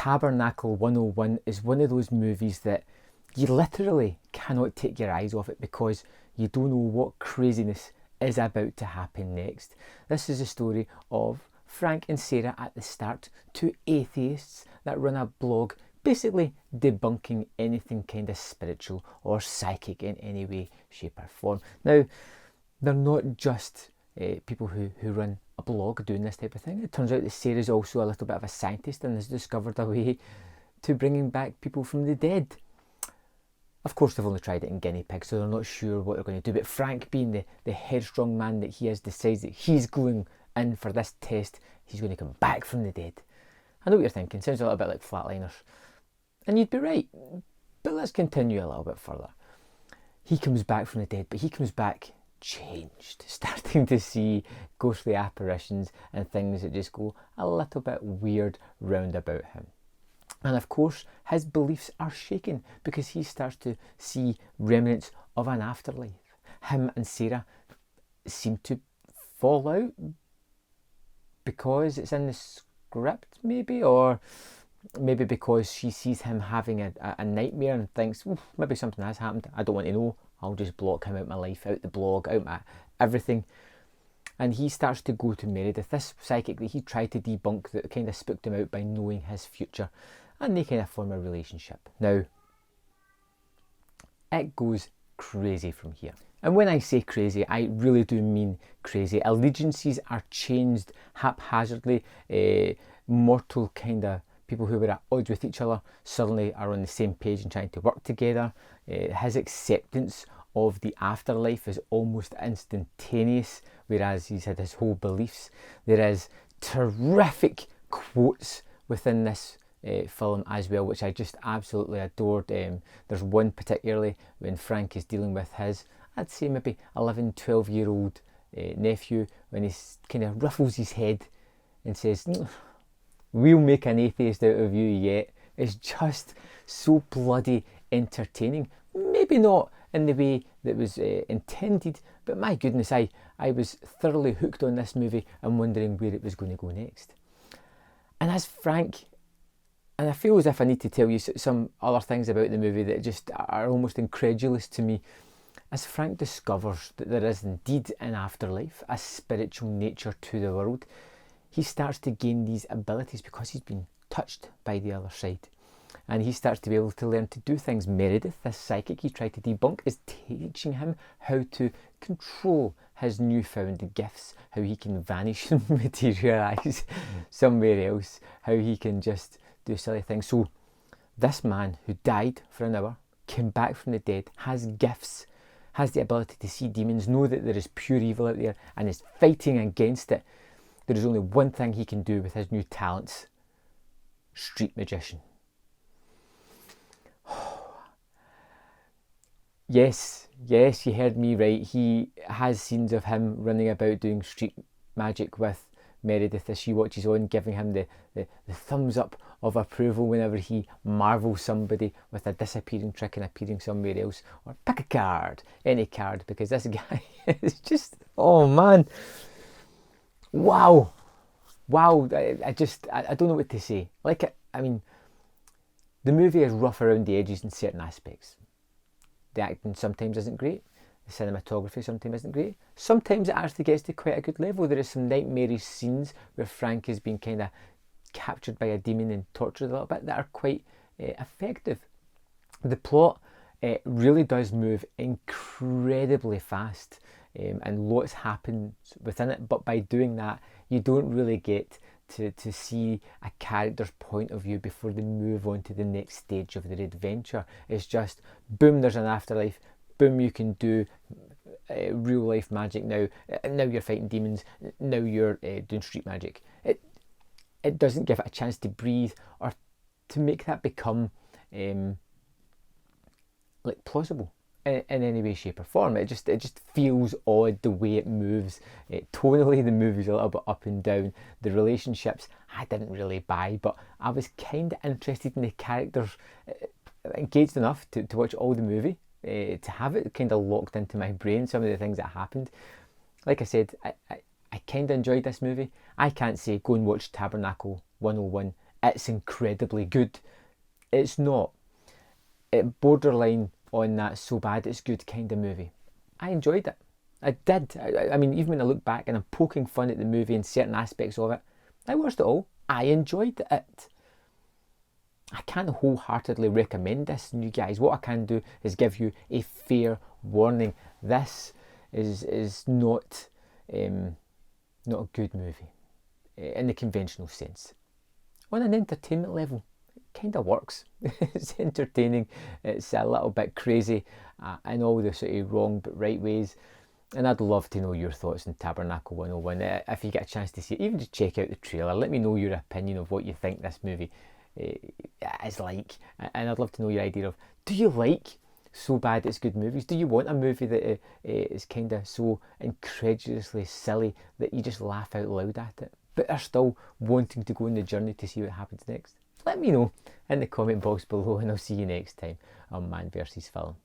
Tabernacle 101 is one of those movies that you literally cannot take your eyes off it because you don't know what craziness is about to happen next. This is a story of Frank and Sarah at the start, two atheists that run a blog basically debunking anything kind of spiritual or psychic in any way, shape or form. Now, they're not just people who run a blog doing this type of thing. It turns out that Sarah's also a little bit of a scientist and has discovered a way to bringing back people from the dead. Of course, they've only tried it in guinea pigs, so they're not sure what they're going to do. But Frank, being the headstrong man that he is, decides that he's going in for this test. He's going to come back from the dead. I know what you're thinking. Sounds a little bit like Flatliners. And you'd be right. But let's continue a little bit further. He comes back from the dead, but he comes back changed, starting to see ghostly apparitions and things that just go a little bit weird round about him. And of course, his beliefs are shaken because he starts to see remnants of an afterlife. Him and Sarah seem to fall out because it's in the script, maybe, or maybe because she sees him having a nightmare and thinks, maybe something has happened. I don't want to know. I'll just block him out my life, out the blog, out my everything. And he starts to go to Meredith, this psychic that he tried to debunk, that kind of spooked him out by knowing his future. And they kind of form a relationship. Now, it goes crazy from here. And when I say crazy, I really do mean crazy. Allegiances are changed haphazardly. Mortal kind of people who were at odds with each other suddenly are on the same page and trying to work together. His acceptance of the afterlife is almost instantaneous, whereas he's had his whole beliefs. There is terrific quotes within this film as well, which I just absolutely adored. There's one particularly when Frank is dealing with his, I'd say maybe 11, 12-year-old nephew, when he kind of ruffles his head and says, "We'll make an atheist out of you yet." It's just so bloody entertaining. Maybe not in the way that was intended, but my goodness, I was thoroughly hooked on this movie and wondering where it was going to go next. And as Frank, and I feel as if I need to tell you some other things about the movie that just are almost incredulous to me. As Frank discovers that there is indeed an afterlife, a spiritual nature to the world, he starts to gain these abilities because he's been touched by the other side. And he starts to be able to learn to do things. Meredith, this psychic he tried to debunk, is teaching him how to control his newfound gifts, how he can vanish and materialise somewhere else, how he can just do silly things. So this man who died for an hour, came back from the dead, has gifts, has the ability to see demons, know that there is pure evil out there and is fighting against it. There is only one thing he can do with his new talents: street magician. Yes, you heard me right. He has scenes of him running about doing street magic with Meredith as she watches on, giving him the thumbs up of approval whenever he marvels somebody with a disappearing trick and appearing somewhere else. Or pick a card, any card, because this guy is just, oh man. Wow. I don't know what to say. I mean, the movie is rough around the edges in certain aspects. The acting sometimes isn't great. The cinematography sometimes isn't great. Sometimes it actually gets to quite a good level. There is some nightmarish scenes where Frank is being kind of captured by a demon and tortured a little bit that are quite effective. The plot really does move incredibly fast, and lots happens within it, but by doing that you don't really get to see a character's point of view before they move on to the next stage of their adventure. It's just boom, there's an afterlife, boom, you can do real life magic now you're fighting demons, now you're doing street magic. It doesn't give it a chance to breathe or to make that become plausible in any way, shape or form. It just feels odd the way it moves. Tonally, the movie's a little bit up and down. The relationships I didn't really buy, but I was kind of interested in the characters, engaged enough to watch all the movie, to have it kind of locked into my brain, some of the things that happened. Like I said, I kind of enjoyed this movie. I can't say go and watch Tabernacle 101 it's incredibly good. It's not. It borderline on that so bad it's good kind of movie. I enjoyed it. I did. I mean, even when I look back and I'm poking fun at the movie and certain aspects of it, I watched it all. I enjoyed it. I can't wholeheartedly recommend this, and you guys, what I can do is give you a fair warning. This is not not a good movie in the conventional sense. On an entertainment level, it kind of works. It's entertaining. It's a little bit crazy in all the sort of wrong but right ways. And I'd love to know your thoughts on Tabernacle 101. If you get a chance to see it, even just check out the trailer. Let me know your opinion of what you think this movie is like. And I'd love to know your idea of, do you like so bad it's good movies? Do you want a movie that is kind of so incredulously silly that you just laugh out loud at it, but are still wanting to go on the journey to see what happens next? Let me know in the comment box below, and I'll see you next time on Man vs. Film.